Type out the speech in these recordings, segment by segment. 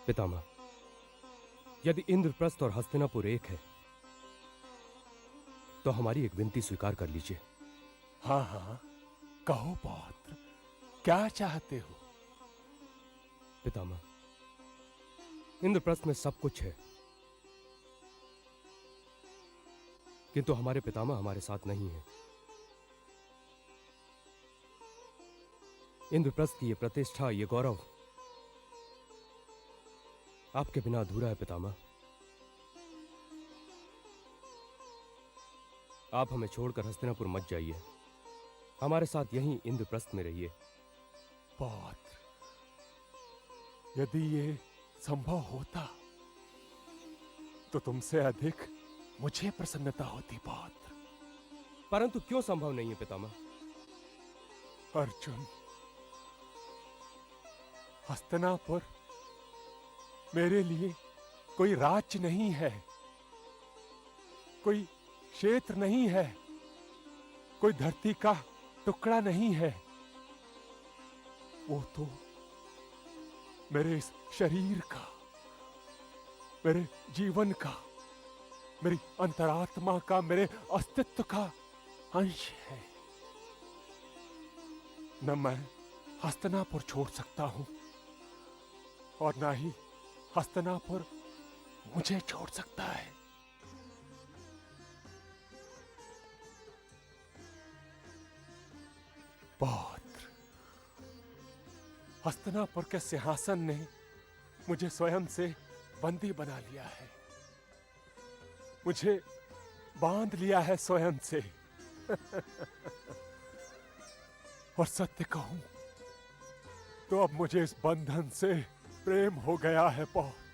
पितामह, यदि इंद्रप्रस्थ और हस्तिनापुर एक है तो हमारी एक विनती स्वीकार कर लीजिए। हाँ हाँ, कहो पौत्र, क्या चाहते हो? पितामह, इंद्रप्रस्थ में सब कुछ है, किंतु हमारे पितामह हमारे साथ नहीं है। इंद्रप्रस्थ की ये प्रतिष्ठा, ये गौरव आपके बिना अधूरा है पितामह। आप हमें छोड़कर हस्तिनापुर मत जाइए, हमारे साथ यहीं इंद्रप्रस्थ में रहिए। पौत्र, यदि ये संभव होता तो तुमसे अधिक मुझे प्रसन्नता होती पौत्र। परंतु क्यों संभव नहीं है पितामह? अर्जुन, हस्तिनापुर मेरे लिए कोई राज्य नहीं है, कोई क्षेत्र नहीं है, कोई धरती का टुकड़ा नहीं है। वो तो मेरे इस शरीर का, मेरे जीवन का, मेरी अंतरात्मा का, मेरे अस्तित्व का अंश है। न मैं हस्तिनापुर छोड़ सकता हूं और ना ही हस्तिनापुर मुझे छोड़ सकता है। पौत्र, हस्तिनापुर के सिंहासन ने मुझे स्वयं से बंदी बना लिया है, मुझे बांध लिया है स्वयं से। और सत्य कहूं तो अब मुझे इस बंधन से प्रेम हो गया है पौत्र।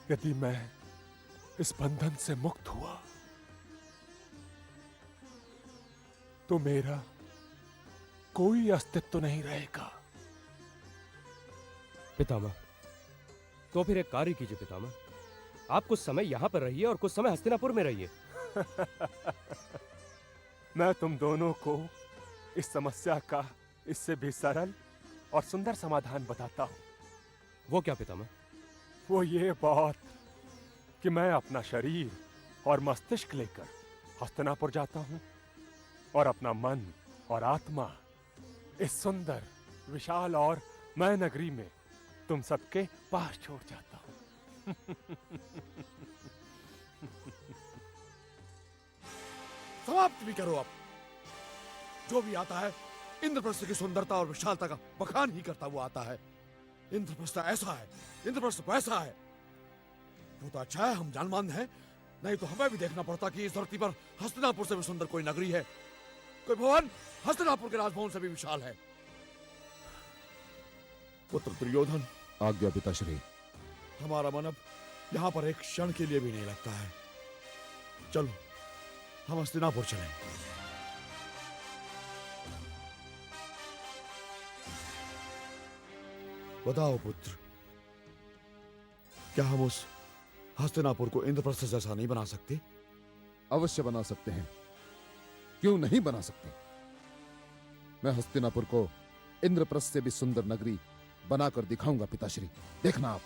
यदि मैं इस बंधन से मुक्त हुआ तो मेरा कोई अस्तित्व नहीं रहेगा। पितामह, तो फिर एक कार्य कीजिए पितामह, आप कुछ समय यहां पर रहिए और कुछ समय हस्तिनापुर में रहिए। मैं तुम दोनों को इस समस्या का इससे भी सरल और सुंदर समाधान बताता हूं। वो क्या पितामह? वो ये बात कि मैं अपना शरीर और मस्तिष्क लेकर हस्तिनापुर जाता हूं और अपना मन और आत्मा इस सुंदर, विशाल और मैं नगरी में तुम सबके पास छोड़ जाता हूं। समाप्त भी करो अब। जो भी आता है इंद्रप्रस्थ की सुंदरता और विशालता का बखान ही करता हुआ आता है। इंद्रप्रस्थ ऐसा है, इंद्रप्रस्थ वैसा है। वो तो अच्छा है हम जानमान हैं, नहीं तो हमें भी देखना पड़ता कि इस धरती पर हस्तिनापुर से भी सुंदर कोई नगरी है, कोई भवन हस्तिनापुर के राजभवन से भी विशाल है। पुत्र दुर्योधन, आज्ञा पिताश्री। हमारा मन अब यहाँ पर एक क्षण के लिए भी नहीं लगता है। चलो हम हस्तिनापुर चलें। बताओ पुत्र, क्या हम उस हस्तिनापुर को इंद्रप्रस्थ जैसा नहीं बना सकते? अवश्य बना सकते हैं, क्यों नहीं बना सकते। मैं हस्तिनापुर को इंद्रप्रस्थ से भी सुंदर नगरी बनाकर दिखाऊंगा पिताश्री, देखना आप।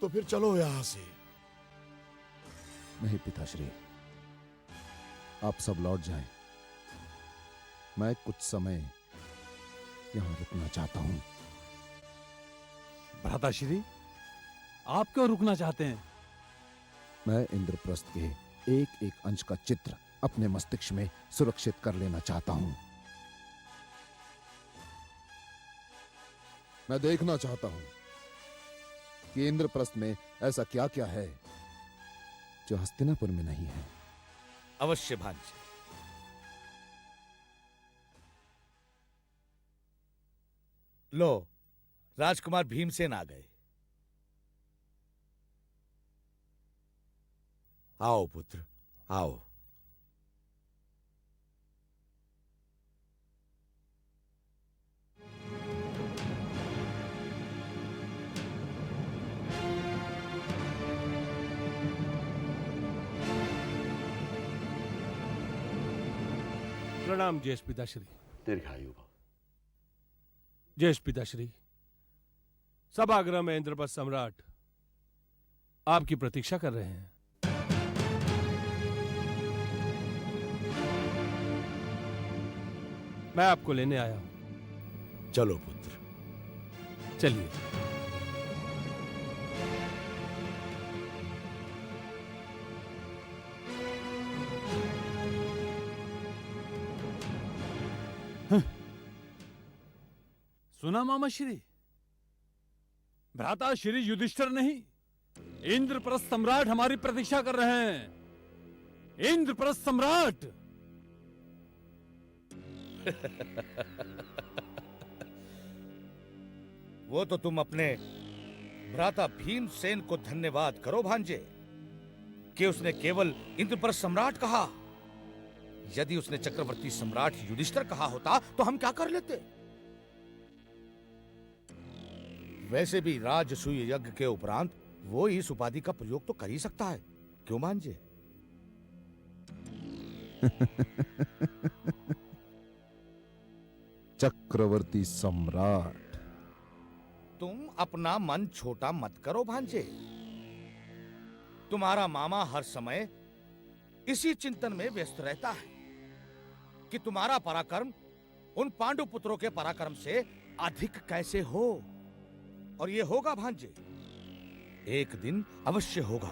तो फिर चलो यहां से। नहीं पिताश्री, आप सब लौट जाएं। मैं कुछ समय यहां रुकना चाहता हूं। भ्राताश्री, आप क्यों रुकना चाहते हैं? मैं इंद्रप्रस्थ के एक एक अंश का चित्र अपने मस्तिष्क में सुरक्षित कर लेना चाहता हूं। मैं देखना चाहता हूं कि इंद्रप्रस्थ में ऐसा क्या क्या है जो हस्तिनापुर में नहीं है। अवश्य भांजे। लो, राजकुमार भीमसेन आ गए। आओ पुत्र, आओ। प्रणाम ज्येष्ठ पिताश्री। दीर्घायु भव। ज्येष्ठ पिताश्री, सभागृह में इंद्रप्रस्थ सम्राट आपकी प्रतीक्षा कर रहे हैं। मैं आपको लेने आया हूं। चलो पुत्र। चलिए। सुना मामा श्री, भ्राता श्री युधिष्ठिर नहीं, इंद्रप्रस्थ सम्राट हमारी प्रतीक्षा कर रहे हैं। इंद्रप्रस्थ सम्राट। वो तो तुम अपने भ्राता भीमसेन को धन्यवाद करो भांजे कि उसने केवल इंद्रप्रस्थ सम्राट कहा। यदि उसने चक्रवर्ती सम्राट युधिष्ठिर कहा होता तो हम क्या कर लेते। वैसे भी राजसूय यज्ञ के उपरांत वो इस उपाधि का प्रयोग तो कर ही सकता है, क्यों भांजे? चक्रवर्ती सम्राट। तुम अपना मन छोटा मत करो भांजे। तुम्हारा मामा हर समय इसी चिंतन में व्यस्त रहता है कि तुम्हारा पराक्रम उन पांडु पुत्रों के पराक्रम से अधिक कैसे हो। और ये होगा भांजे, एक दिन अवश्य होगा।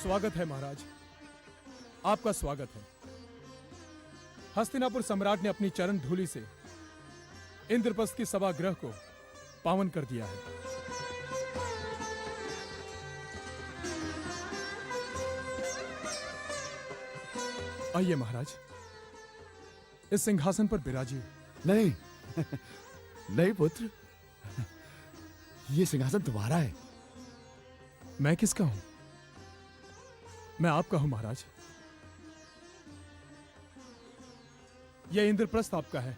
स्वागत है महाराज, आपका स्वागत है। हस्तिनापुर सम्राट ने अपनी चरण धूलि से इंद्रप्रस्थ की सभागृह को पावन कर दिया है। आइए महाराज, इस सिंहासन पर विराजिए। नहीं नहीं पुत्र, ये सिंहासन तुम्हारा है। मैं किसका हूं? मैं आपका हूं महाराज। यह इंद्रप्रस्थ आपका है।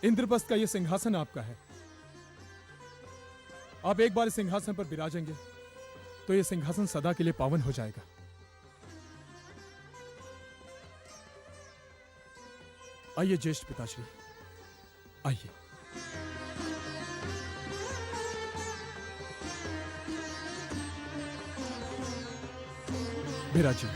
इंद्रप्रस्थ का यह सिंहासन आपका है। आप एक बार इस सिंहासन पर विराजेंगे तो यह सिंहासन सदा के लिए पावन हो जाएगा। आइए ज्येष्ठ पिताश्री, आइए। विराजिए।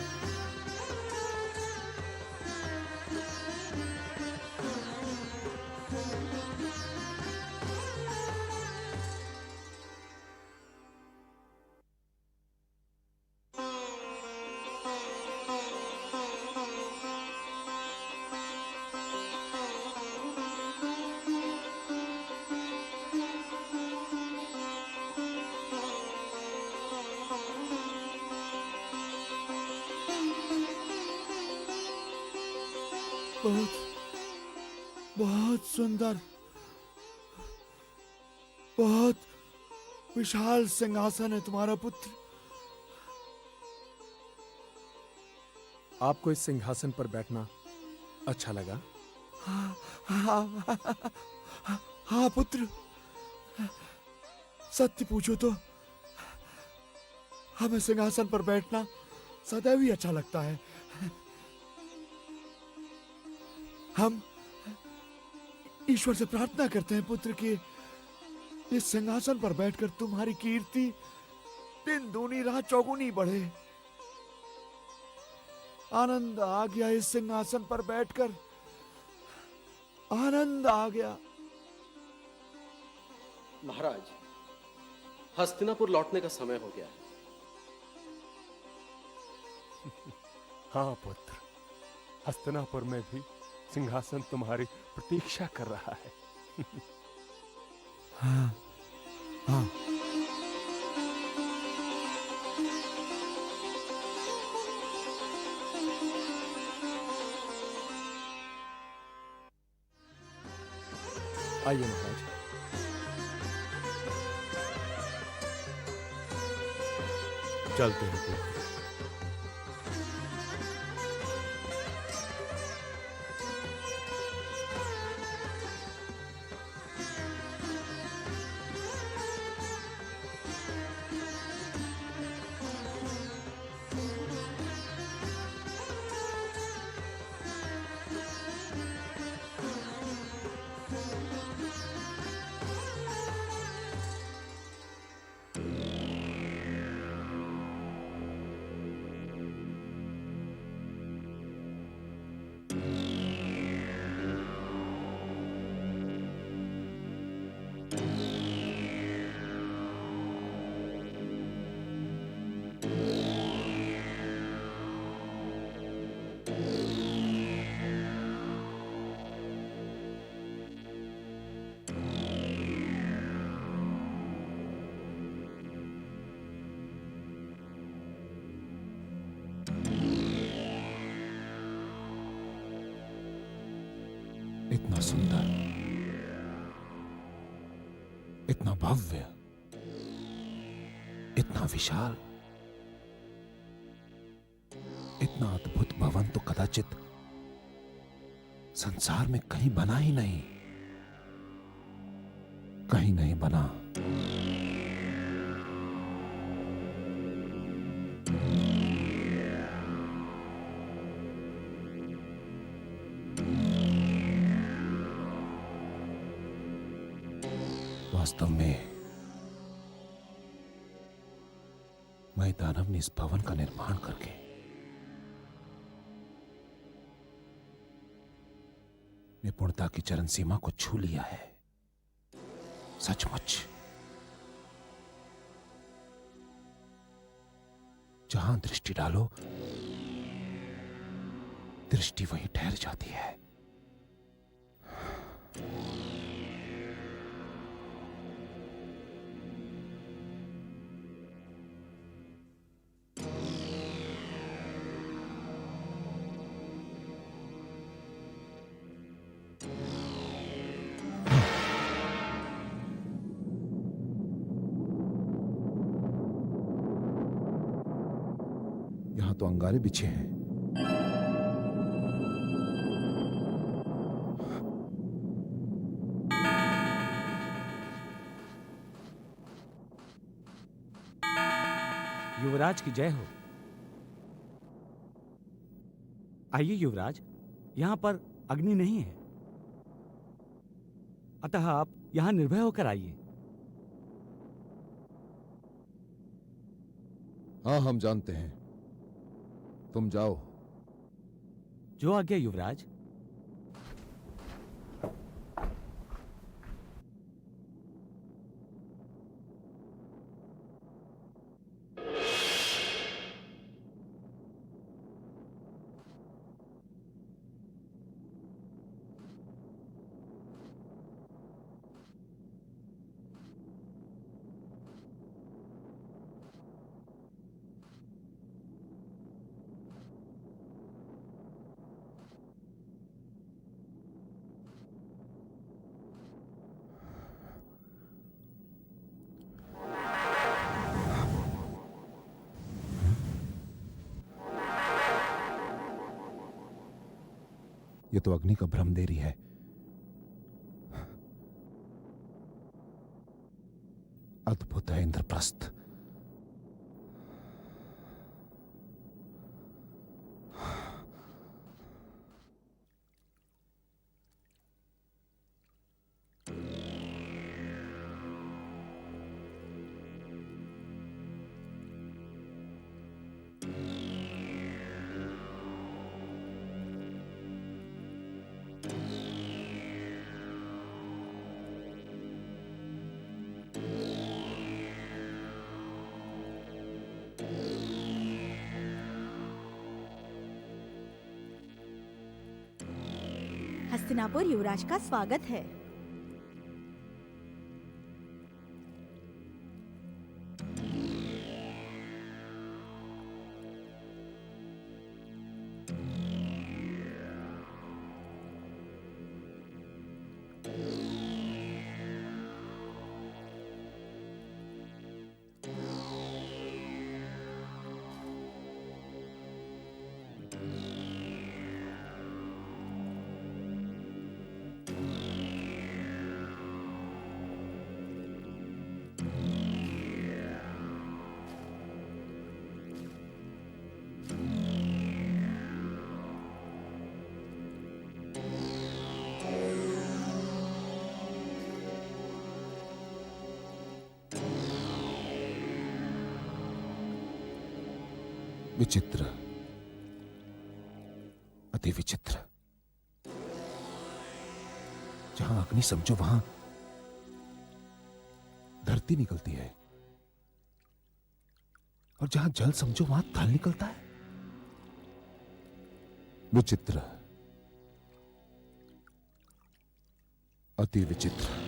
बहुत बहुत सुंदर, बहुत विशाल सिंहासन है तुम्हारा पुत्र। आपको इस सिंहासन पर बैठना अच्छा लगा? हाँ पुत्र, सत्य पूछो तो हमें सिंहासन पर बैठना सदैव ही अच्छा लगता है। हम ईश्वर से प्रार्थना करते हैं पुत्र कि इस सिंहासन पर बैठकर तुम्हारी कीर्ति दिन दूनी रात चौगुनी बढ़े। आनंद आ गया इस सिंहासन पर बैठकर, आनंद आ गया। महाराज, हस्तिनापुर लौटने का समय हो गया है। हाँ पुत्र, हस्तिनापुर में भी सिंहासन तुम्हारी प्रतीक्षा कर रहा है। हाँ हाँ। आइए महाराज। चलते हैं पुत्र। इतना सुंदर, इतना भव्य, इतना विशाल, इतना अद्भुत भवन तो कदाचित संसार में कहीं बना ही नहीं, कहीं नहीं बना। वास्तव में मैं दानव ने इस भवन का निर्माण करके निपुणता की चरम सीमा को छू लिया है। सचमुच जहां दृष्टि डालो दृष्टि वहीं ठहर जाती है। यहां तो अंगारे बिछे हैं। युवराज की जय हो। आइए युवराज, यहां पर अग्नि नहीं है, अतः आप यहां निर्भय होकर आइए। हाँ, हम जानते हैं। तुम जाओ। जो आज्ञा युवराज। ये तो अग्नि का भ्रम दे रही है। अद्भुत है इंद्रप्रस्थ। हस्तिनापुर युवराज का स्वागत है। विचित्र, अति विचित्र। जहां अग्नि समझो वहां धरती निकलती है, और जहां जल समझो वहां थल निकलता है। विचित्र, अति विचित्र।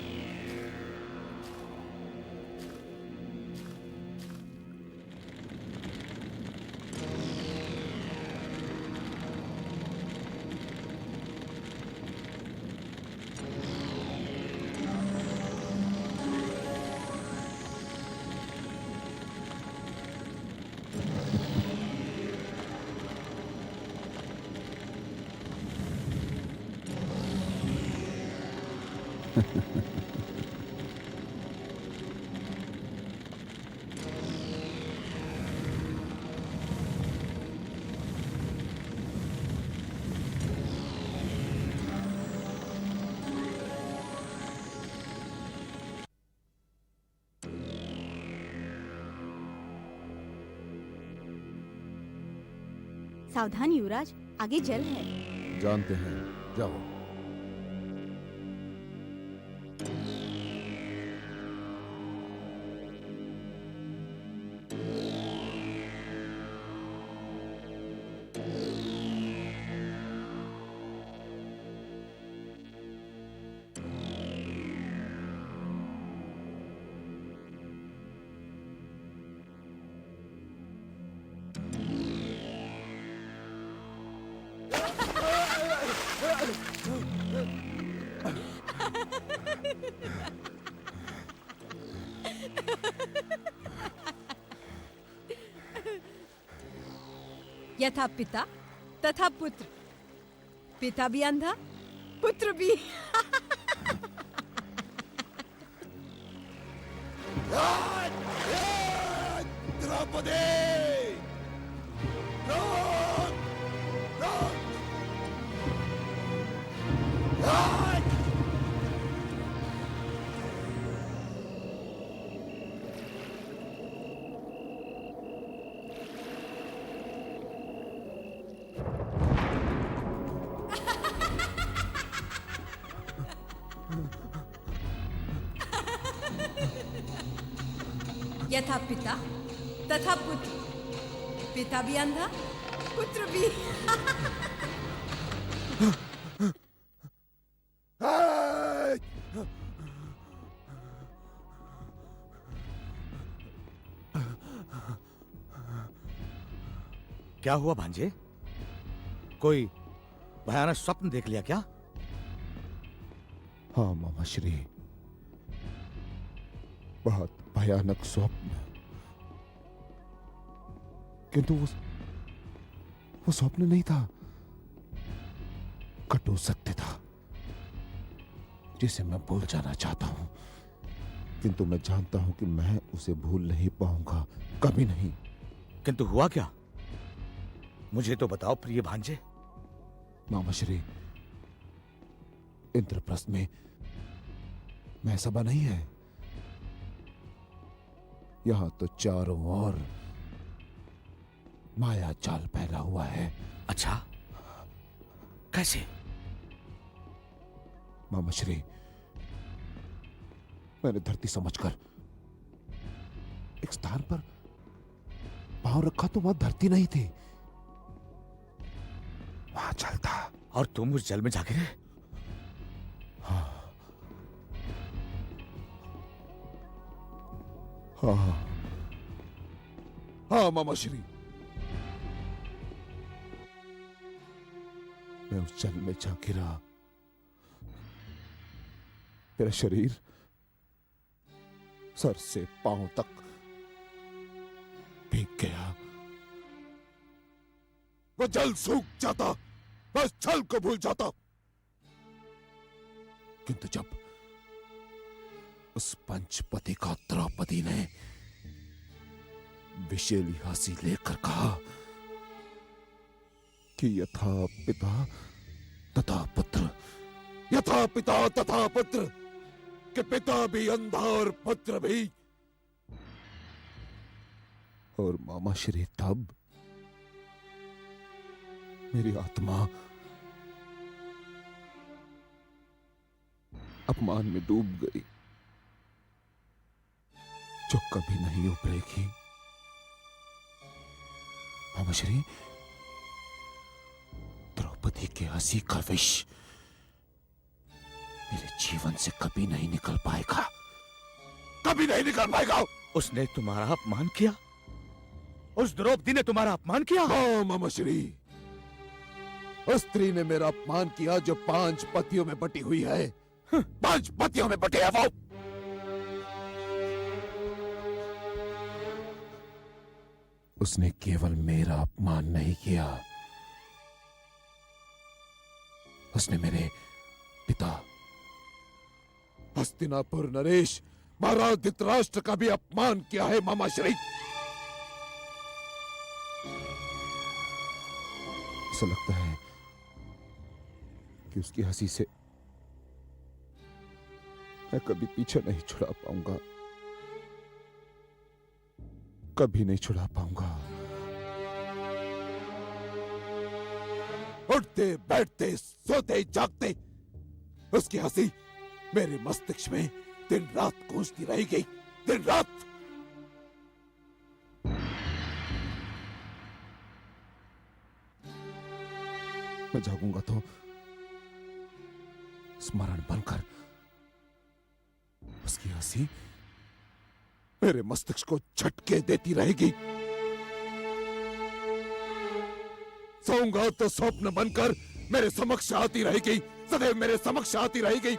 सावधान युवराज, आगे जल है। जानते हैं, जाओ। यथा पिता तथा पुत्र, पिता भी अंधा, पुत्र भी। द्रौपदी! यथा पिता तथा पुत्र, पिता भी अंधा, पुत्र भी। क्या हुआ भांजे? कोई भयानक स्वप्न देख लिया क्या? हाँ मामा श्री, बहुत भयानक स्वप्न। किंतु वो स्वप्न नहीं था, कटु सत्य था जिसे मैं भूल जाना चाहता हूं। किंतु मैं जानता हूं कि मैं उसे भूल नहीं पाऊंगा, कभी नहीं। किंतु हुआ क्या? मुझे तो बताओ प्रिय भांजे। मामा श्री, इंद्रप्रस्थ में मैं सभा नहीं है। यहां तो चारों ओर माया जाल फैला हुआ है। अच्छा, कैसे? मामा श्री, मैंने धरती समझकर एक स्थान पर पांव रखा तो वहां धरती नहीं थी, वहां जल था। और तुम उस जल में जा गिरे? हाँ हाँ हाँ मामा श्री, मैं उस जल में जा गिरा। मेरा शरीर सर से पांव तक भीग गया। वो जल सूख जाता, बस जल को भूल जाता। किंतु जब उस पंचपति का द्रौपदी ने विषैली हंसी लेकर कहा कि यथा पिता तथा पुत्र, यथा पिता तथा पुत्र, कि पिता भी अंधा और पुत्र भी। और मामा श्री, तब मेरी आत्मा अपमान में डूब गई, जो कभी नहीं उभरेगी। मामा श्री, द्रौपदी के हंसी का विष मेरे जीवन से कभी नहीं निकल पाएगा, कभी नहीं निकल पाएगा। उसने तुम्हारा अपमान किया? उस द्रौपदी ने तुम्हारा अपमान किया? हाँ मामा श्री, उस स्त्री ने मेरा अपमान किया जो 5 पतियों में बटी हुई है। 5 पतियों में बटे है वो। उसने केवल मेरा अपमान नहीं किया, उसने मेरे पिता हस्तिनापुर नरेश महाराज धृतराष्ट्र का भी अपमान किया है मामाश्री। ऐसा लगता है कि उसकी हंसी से मैं कभी पीछे नहीं छुड़ा पाऊंगा, कभी नहीं छुड़ा पाऊंगा। उठते बैठते सोते जागते उसकी हंसी मेरे मस्तिष्क में दिन रात गूंजती रहेगी, दिन रात। मैं जागूंगा तो स्मरण बनकर उसकी हंसी मेरे मस्तिष्क को झटके देती रहेगी। सोऊंगा तो स्वप्न बनकर मेरे समक्ष आती रहेगी, सदैव मेरे समक्ष आती रहेगी।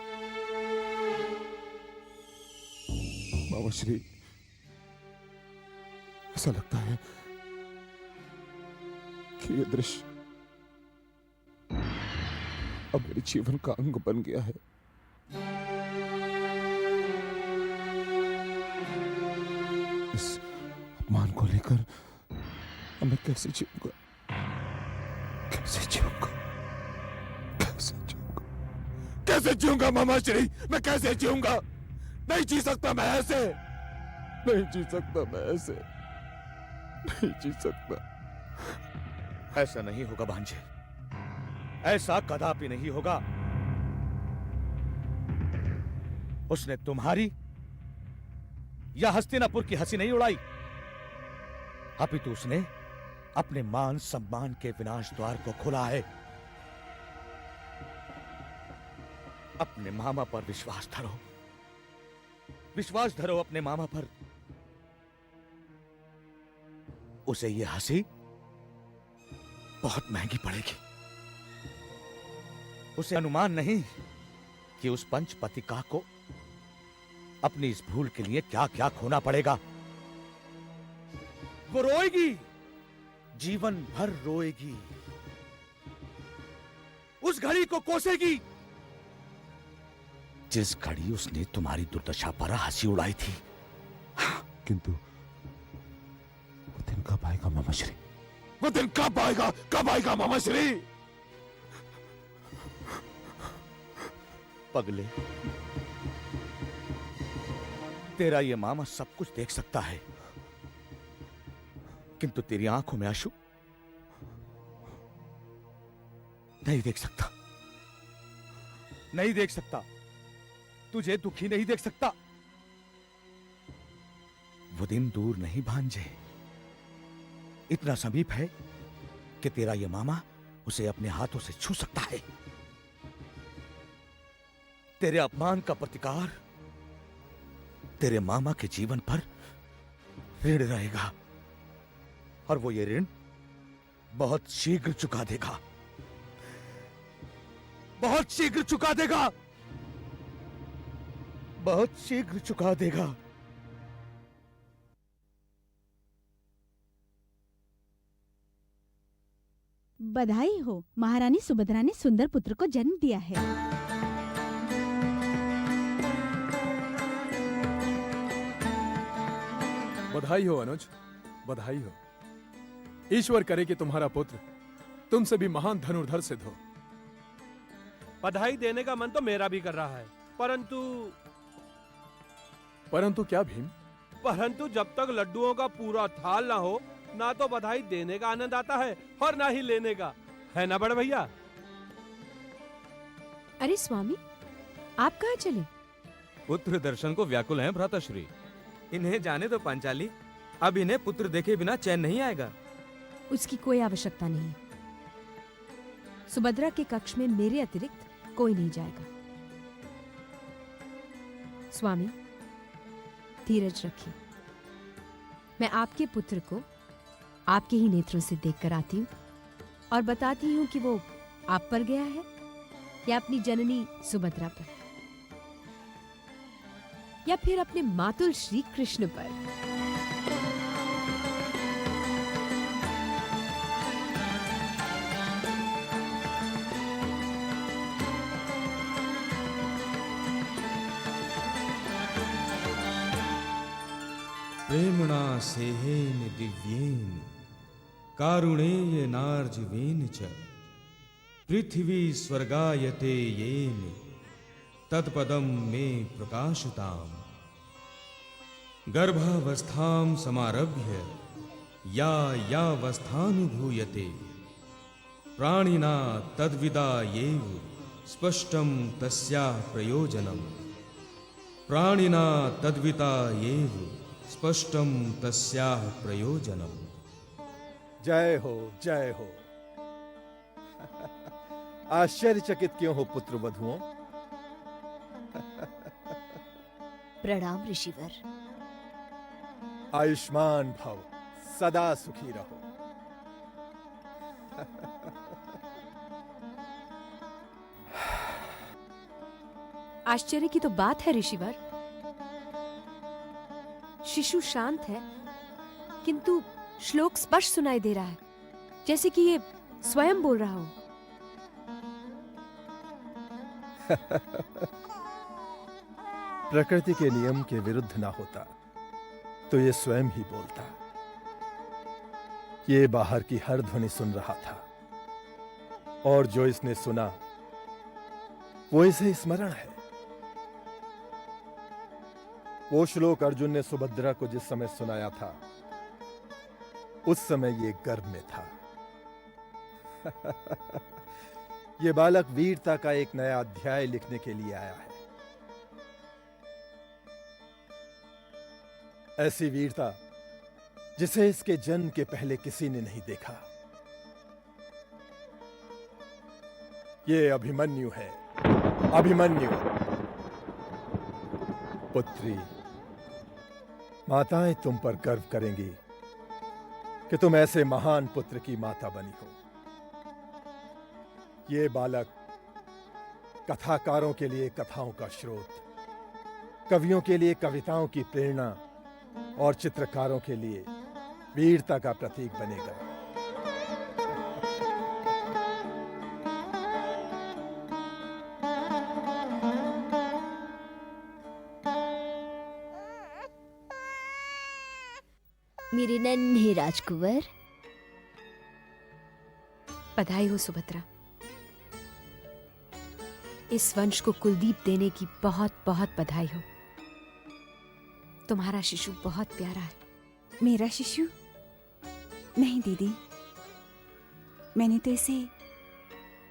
मामाश्री, ऐसा लगता है कि ये दृश्य अब मेरे जीवन का अंग बन गया है। इस अपमान को लेकर अब मैं कैसे जीऊंगा, कैसे जीऊंगा, कैसे जीऊंगा, कैसे जीऊंगा मामाश्री, मैं कैसे जीऊंगा? नहीं जी सकता मैं ऐसे, नहीं जी सकता मैं ऐसे, नहीं जी सकता। ऐसा नहीं होगा भांजे, ऐसा कदापि नहीं होगा। उसने तुम्हारी या हस्तिनापुर की हंसी नहीं उड़ाई, अपितु उसने अपने मान सम्मान के विनाश द्वार को खोला है। अपने मामा पर विश्वास धरो, विश्वास धरो अपने मामा पर। उसे यह हंसी बहुत महंगी पड़ेगी। उसे अनुमान नहीं कि उस पंचपतिका को अपनी इस भूल के लिए क्या क्या खोना पड़ेगा। वो रोएगी, जीवन भर रोएगी, उस घड़ी को कोसेगी जिस घड़ी उसने तुम्हारी दुर्दशा पर हंसी उड़ाई थी। किंतु वो दिन कब आएगा मामाश्री? वो दिन कब आएगा, कब आएगा मामाश्री? पगले, तेरा ये मामा सब कुछ देख सकता है, किंतु तेरी आंखों में आंसू नहीं देख सकता, नहीं देख सकता। तुझे दुखी नहीं देख सकता। वो दिन दूर नहीं भांजे, इतना समीप है कि तेरा ये मामा उसे अपने हाथों से छू सकता है। तेरे अपमान का प्रतिकार तेरे मामा के जीवन पर ऋण रहेगा, और वो ये ऋण बहुत शीघ्र चुका देगा, बहुत शीघ्र चुका देगा, बहुत शीघ्र चुका देगा। बधाई हो, महारानी सुभद्रा ने सुंदर पुत्र को जन्म दिया है। बधाई हो अनुज, बधाई हो। ईश्वर करे कि तुम्हारा पुत्र तुमसे भी महान धनुर्धर सिद्ध हो। बधाई देने का मन तो मेरा भी कर रहा है, परंतु क्या भीम? परंतु जब तक लड्डुओं का पूरा थाल ना हो, ना तो बधाई देने का आनंद आता है और ना ही लेने का, है ना बड़े भैया? अरे स्वामी, आप कहाँ चले? पुत्र दर्शन को व्याकुल हैं भ्राताश्री। इन्हें जाने दो पांचाली, अब इन्हें पुत्र देखे बिना चैन नहीं आएगा। उसकी कोई आवश्यकता नहीं। सुभद्रा के कक्ष में मेरे अतिरिक्त कोई नहीं जाएगा। स्वामी, धीरज रखिए। मैं आपके पुत्र को आपके ही नेत्रों से देखकर आती हूँ और बताती हूँ कि वो आप पर गया है या अपनी जननी सुभद्रा पर, या फिर अपने मातुल श्री कृष्ण पर। प्रेमणा सेहेन दिव्येन कारुणेय नार्जवेन च पृथ्वी स्वर्गायते येन तत्पदम मे प्रकाशताम् गर्भावस्थां समारभ्य या यावस्थानुभूयते प्राणिना तद्विदा येव स्पष्टं तस्याः प्रयोजनम् प्राणिना तद्विता येव स्पष्टं तस्याः प्रयोजनम्। जय हो, जय हो। आश्चर्यचकित क्यों हो पुत्र वधुओं? प्रणाम ऋषिवर। आयुष्मान भव, सदा सुखी रहो। आश्चर्य की तो बात है ऋषिवर। शिशु शांत है, किंतु श्लोक स्पष्ट सुनाई दे रहा है, जैसे कि ये स्वयं बोल रहा हो। प्रकृति के नियम के विरुद्ध ना होता तो ये स्वयं ही बोलता। ये बाहर की हर ध्वनि सुन रहा था और जो इसने सुना वो इसे स्मरण है। वो श्लोक अर्जुन ने सुभद्रा को जिस समय सुनाया था उस समय ये गर्भ में था। ये बालक वीरता का एक नया अध्याय लिखने के लिए आया है। ऐसी वीरता जिसे इसके जन्म के पहले किसी ने नहीं देखा। ये अभिमन्यु है, अभिमन्यु। पुत्री, माताएं तुम पर गर्व करेंगी कि तुम ऐसे महान पुत्र की माता बनी हो। ये बालक कथाकारों के लिए कथाओं का स्रोत, कवियों के लिए कविताओं की प्रेरणा और चित्रकारों के लिए वीरता का प्रतीक बनेगा। मेरे नन्हे राजकुंवर। बधाई हो सुभद्रा। इस वंश को कुलदीप देने की बहुत बहुत बधाई हो। तुम्हारा शिशु बहुत प्यारा है। मेरा शिशु? नहीं दीदी, मैंने तो इसे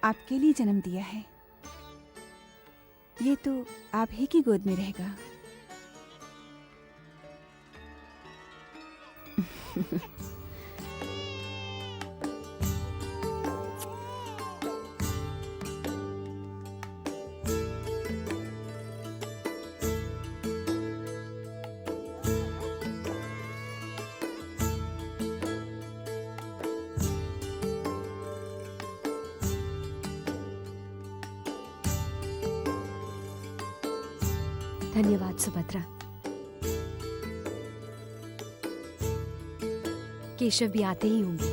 आपके लिए जन्म दिया है। ये तो आप ही की गोद में रहेगा। धन्यवाद सुभद्रा। केशव भी आते ही होंगे।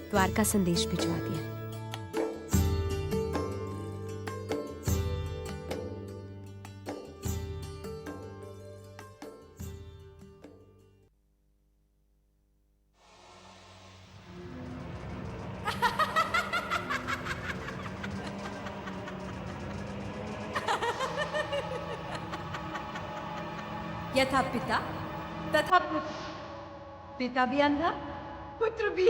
द्वारका संदेश भिजवा दिया। यथा पिता तथा पुत्र, पिता भी अंधा पुत्र भी।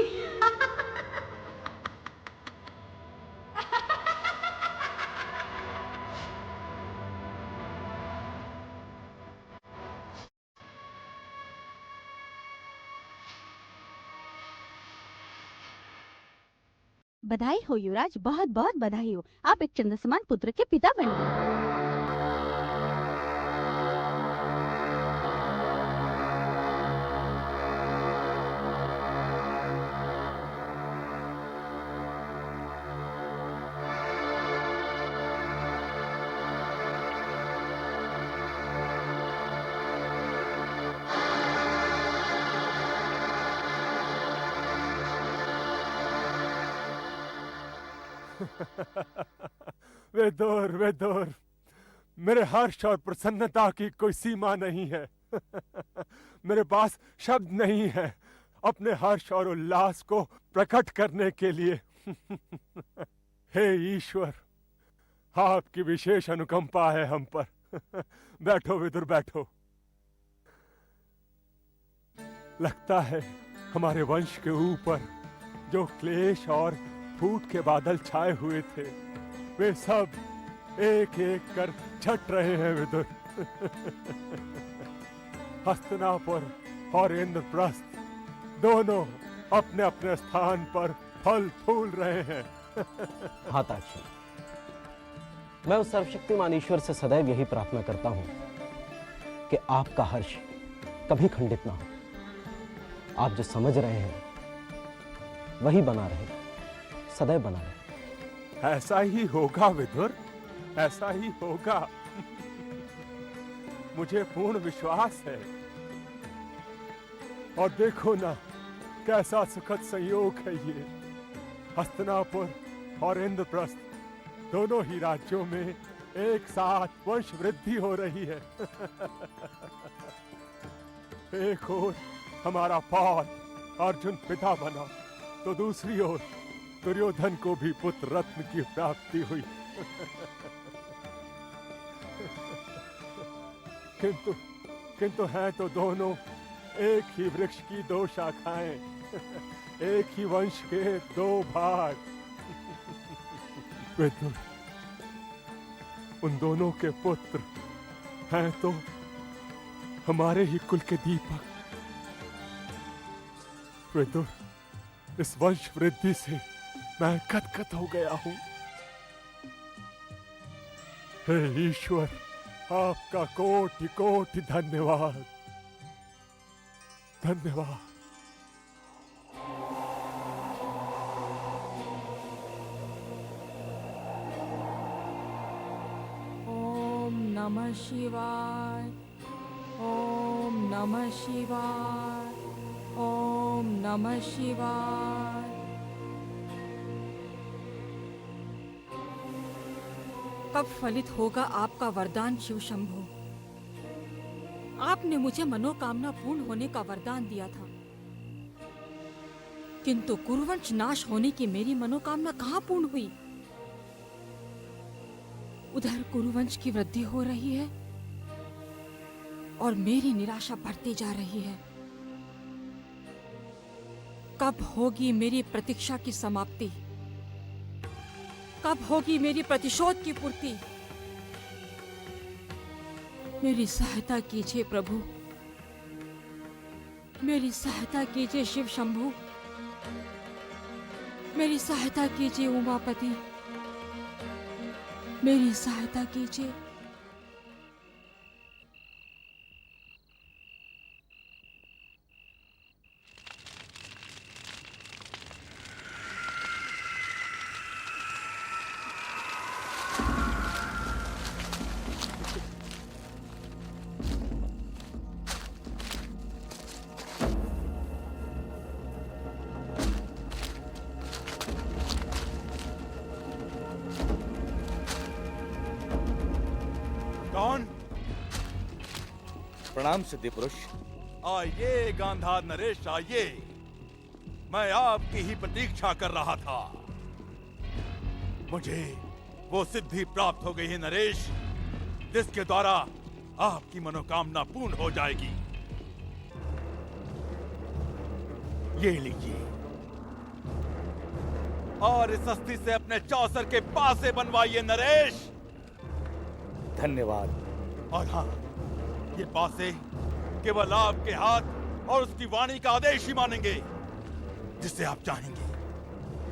बधाई हो युवराज, बहुत बहुत बधाई हो। आप एक चंद्र समान पुत्र के पिता बन गए। वे दूर, मेरे हर्ष और प्रसन्नता की कोई सीमा नहीं है। मेरे पास शब्द नहीं है अपने हर्ष और उल्लास को प्रकट करने के लिए। हे ईश्वर, आपकी विशेष अनुकंपा है हम पर। बैठो विदुर, बैठो। लगता है हमारे वंश के ऊपर जो क्लेश और फूट के बादल छाए हुए थे, वे सब एक एक कर छट रहे हैं विदुर। हस्तिनापुर और इंद्रप्रस्थ दोनों अपने अपने स्थान पर फल फूल रहे हैं। हाँ ताज, मैं उस सर्वशक्तिमान ईश्वर से सदैव यही प्रार्थना करता हूं कि आपका हर्ष कभी खंडित ना हो। आप जो समझ रहे हैं वही बना रहे, सदैव बना रहे। ऐसा ही होगा विदुर, ऐसा ही होगा। मुझे पूर्ण विश्वास है। और देखो ना, कैसा सुखद संयोग है ये। हस्तिनापुर और इंद्रप्रस्थ दोनों ही राज्यों में एक साथ वंश वृद्धि हो रही है। एक ओर हमारा पौत्र अर्जुन पिता बना, तो दूसरी ओर दुर्योधन को भी पुत्र रत्न की प्राप्ति हुई। किंतु हैं तो दोनों एक ही वृक्ष की दो शाखाएं, एक ही वंश के दो भाग। विदुर, उन दोनों के पुत्र हैं तो हमारे ही कुल के दीपक। विदुर, इस वंश वृद्धि से मैं गदगद हो गया हूं। हे ईश्वर, आपका कोटि कोटि धन्यवाद, धन्यवाद। ओम नमः शिवाय, ओम नमः शिवाय, ओम नमः शिवाय। कब फलित होगा आपका वरदान शिव शंभो? आपने मुझे मनोकामना पूर्ण होने का वरदान दिया था, किंतु कुरुवंश नाश होने की मेरी मनोकामना कहाँ पूर्ण हुई? उधर कुरुवंश की वृद्धि हो रही है और मेरी निराशा बढ़ती जा रही है। कब होगी मेरी प्रतीक्षा की समाप्ति? कब होगी मेरी प्रतिशोध की पूर्ति? मेरी सहायता कीजिए प्रभु, मेरी सहायता कीजिए शिव शंभु, मेरी सहायता कीजिए उमापति, मेरी सहायता कीजिए। कौन? प्रणाम सिद्धि पुरुष। आइए गांधार नरेश, आइए। मैं आपकी ही प्रतीक्षा कर रहा था। मुझे वो सिद्धि प्राप्त हो गई है नरेश, जिसके द्वारा आपकी मनोकामना पूर्ण हो जाएगी। ये लीजिए, और इस अस्थि से अपने चौसर के पासे बनवाइए नरेश। धन्यवाद। और हाँ, ये पासे केवल आपके हाथ और उसकी वाणी का आदेश ही मानेंगे, जिसे आप चाहेंगे।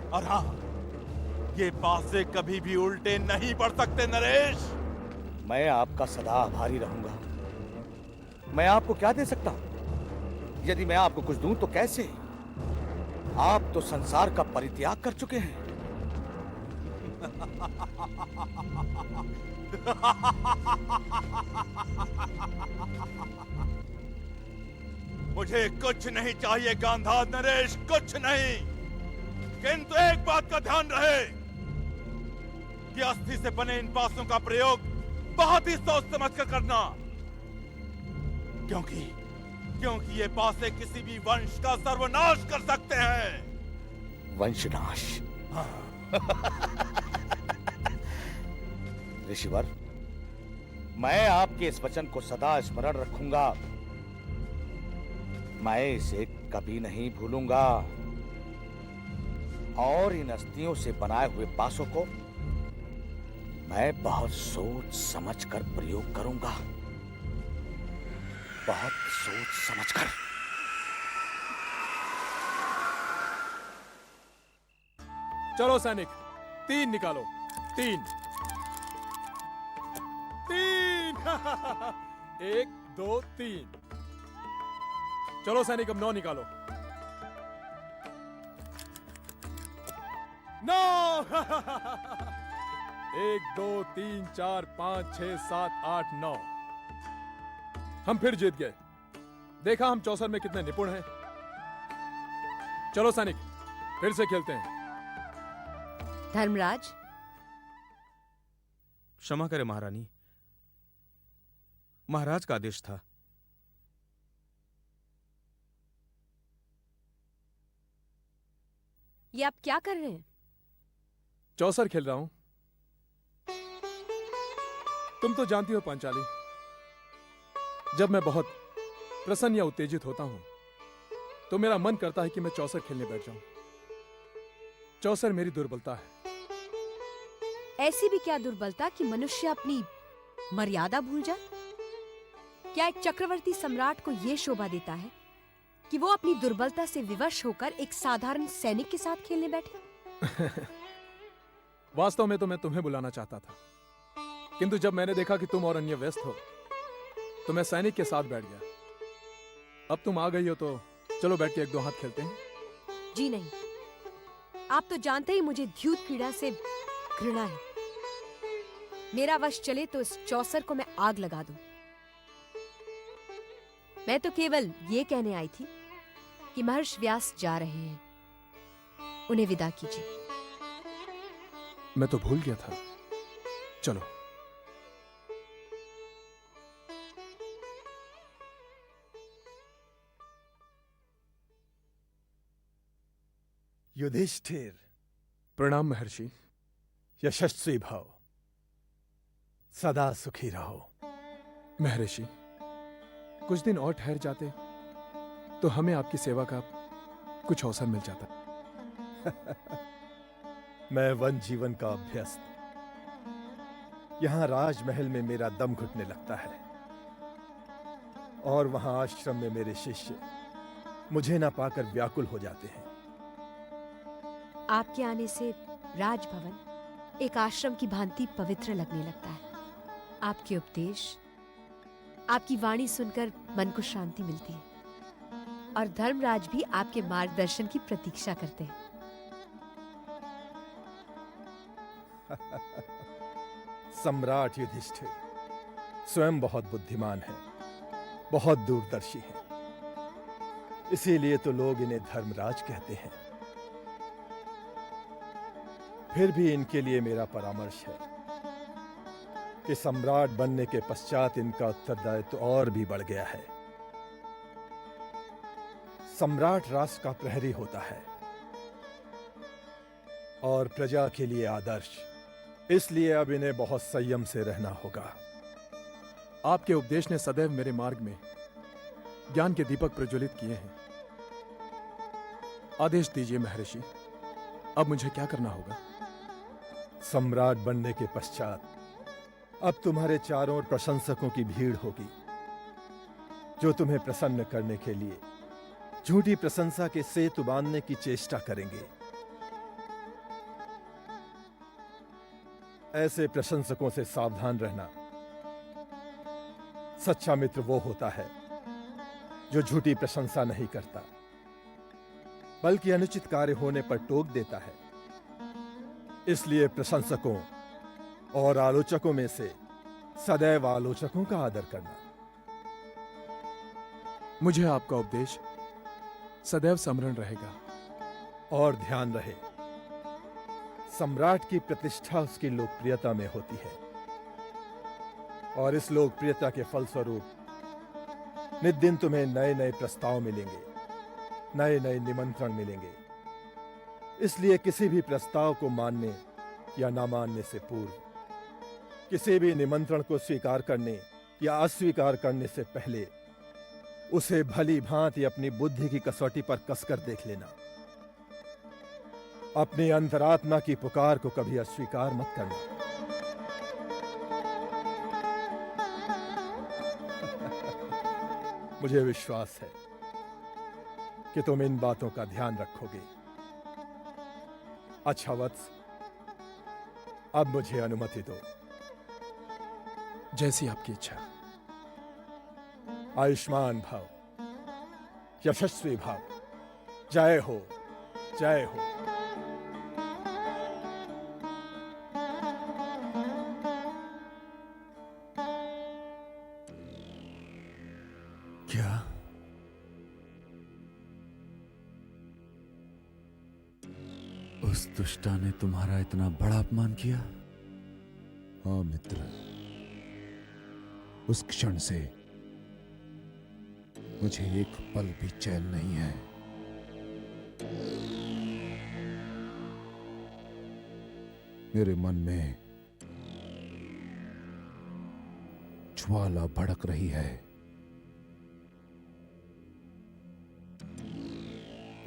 और हाँ, ये पासे कभी भी उल्टे नहीं पड़ सकते नरेश। मैं आपका सदा आभारी रहूंगा। मैं आपको क्या दे सकता हूं? यदि मैं आपको कुछ दूं तो कैसे? आप तो संसार का परित्याग कर चुके हैं। मुझे कुछ नहीं चाहिए गांधार नरेश, कुछ नहीं। किंतु एक बात का ध्यान रहे कि अस्थि से बने इन पासों का प्रयोग बहुत ही सोच समझ कर करना। क्योंकि ये पासे किसी भी वंश का सर्वनाश कर सकते हैं। वंशनाश। ऋषिवर, मैं आपके इस वचन को सदा स्मरण रखूंगा। मैं इसे कभी नहीं भूलूंगा और इन अस्थियों से बनाए हुए पासों को मैं बहुत सोच समझकर प्रयोग करूंगा, बहुत सोच समझकर। चलो सैनिक, 3 निकालो। 3 1 2 3। चलो सैनिक, अब 9 निकालो। 9 1 2 3 4 5 6 7 8 9। हम फिर जीत गए। देखा हम चौसर में कितने निपुण हैं। चलो सैनिक, फिर से खेलते हैं। धर्मराज, क्षमा करें महारानी, महाराज का आदेश था। ये आप क्या कर रहे हैं? चौसर खेल रहा हूं। तुम तो जानती हो पांचाली, जब मैं बहुत प्रसन्न या उत्तेजित होता हूं तो मेरा मन करता है कि मैं चौसर खेलने बैठ जाऊं। चौसर मेरी दुर्बलता है। ऐसी भी क्या दुर्बलता कि मनुष्य अपनी मर्यादा भूल जाए? क्या एक चक्रवर्ती सम्राट को यह शोभा देता है कि वो अपनी दुर्बलता से विवश होकर एक साधारण सैनिक के साथ खेलने बैठे? वास्तव में तो मैं तुम्हें बुलाना चाहता था, किंतु जब मैंने देखा कि तुम और अन्य व्यस्त हो तो मैं सैनिक के साथ बैठ गया। अब तुम आ गई हो तो चलो बैठ के 1-2 हाथ खेलते हैं। जी नहीं, आप तो जानते ही मुझे द्यूत क्रीड़ा से घृणा है। मेरा वश चले तो इस चौसर को मैं आग लगा दूं। मैं तो केवल ये कहने आई थी कि महर्षि व्यास जा रहे हैं, उन्हें विदा कीजिए। मैं तो भूल गया था। चलो। युधिष्ठिर। प्रणाम महर्षि। यशस्वी भव, सदा सुखी रहो। महर्षि, कुछ दिन और ठहर जाते तो हमें आपकी सेवा का कुछ अवसर मिल जाता। मैं वन जीवन का अभ्यस्त, यहां राजमहल में मेरा दम घुटने लगता है और वहां आश्रम में मेरे शिष्य मुझे ना पाकर व्याकुल हो जाते हैं। आपके आने से राजभवन एक आश्रम की भांति पवित्र लगने लगता है। आपके उपदेश, आपकी वाणी सुनकर मन को शांति मिलती है और धर्मराज भी आपके मार्गदर्शन की प्रतीक्षा करते हैं। सम्राट युधिष्ठिर स्वयं बहुत बुद्धिमान है, बहुत दूरदर्शी है, इसीलिए तो लोग इन्हें धर्मराज कहते हैं। फिर भी इनके लिए मेरा परामर्श है कि सम्राट बनने के पश्चात इनका उत्तरदायित्व और भी बढ़ गया है। सम्राट राष्ट्र का प्रहरी होता है और प्रजा के लिए आदर्श, इसलिए अब इन्हें बहुत संयम से रहना होगा। आपके उपदेश ने सदैव मेरे मार्ग में ज्ञान के दीपक प्रज्वलित किए हैं। आदेश दीजिए महर्षि, अब मुझे क्या करना होगा? सम्राट बनने के पश्चात अब तुम्हारे चारों ओर प्रशंसकों की भीड़ होगी, जो तुम्हें प्रसन्न करने के लिए झूठी प्रशंसा के सेतु बांधने की चेष्टा करेंगे। ऐसे प्रशंसकों से सावधान रहना। सच्चा मित्र वो होता है जो झूठी प्रशंसा नहीं करता, बल्कि अनुचित कार्य होने पर टोक देता है। इसलिए प्रशंसकों और आलोचकों में से सदैव आलोचकों का आदर करना। मुझे आपका उपदेश सदैव स्मरण रहेगा। और ध्यान रहे, सम्राट की प्रतिष्ठा उसकी लोकप्रियता में होती है और इस लोकप्रियता के फलस्वरूप नित दिन तुम्हें नए नए प्रस्ताव मिलेंगे, नए नए निमंत्रण मिलेंगे। इसलिए किसी भी प्रस्ताव को मानने या ना मानने से पूर्व, किसी भी निमंत्रण को स्वीकार करने या अस्वीकार करने से पहले उसे भली भांति अपनी बुद्धि की कसौटी पर कसकर देख लेना। अपनी अंतरात्मा की पुकार को कभी अस्वीकार मत करना। मुझे विश्वास है कि तुम इन बातों का ध्यान रखोगे। अच्छा वत्स, अब मुझे अनुमति दो। जैसी आपकी इच्छा। आयुष्मान भव, यशस्वी भव, जय हो, जय हो। क्या उस दुष्टा ने तुम्हारा इतना बड़ा अपमान किया? हाँ मित्र, उस क्षण से मुझे एक पल भी चैन नहीं है। मेरे मन में ज्वाला भड़क रही है।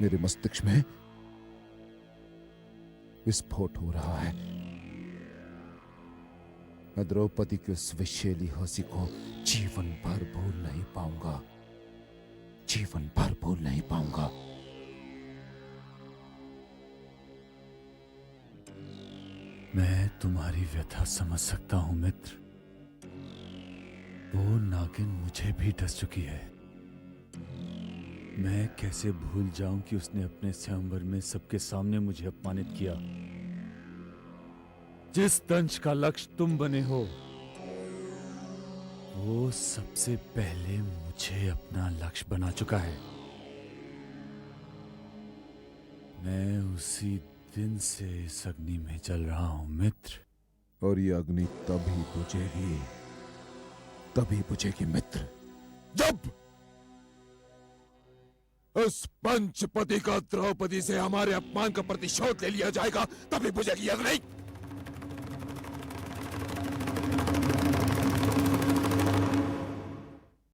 मेरे मस्तिष्क में विस्फोट हो रहा है। मैं द्रौपदी की उस विषैली हंसी को जीवन भर भूल नहीं पाऊंगा, जीवन भर भूल नहीं पाऊंगा। मैं तुम्हारी व्यथा समझ सकता हूं मित्र। वो नागिन मुझे भी डस चुकी है। मैं कैसे भूल जाऊं कि उसने अपने स्वयंवर में सबके सामने मुझे अपमानित किया। जिस दंश का लक्ष्य तुम बने हो, वो सबसे पहले मुझे अपना लक्ष्य बना चुका है। मैं उसी दिन से इस अग्नि में जल रहा हूं मित्र। और ये अग्नि तभी बुझेगी, तभी बुझेगी मित्र, जब उस पंचपति का द्रौपदी से हमारे अपमान का प्रतिशोध ले लिया जाएगा, तभी बुझेगी अग्नि।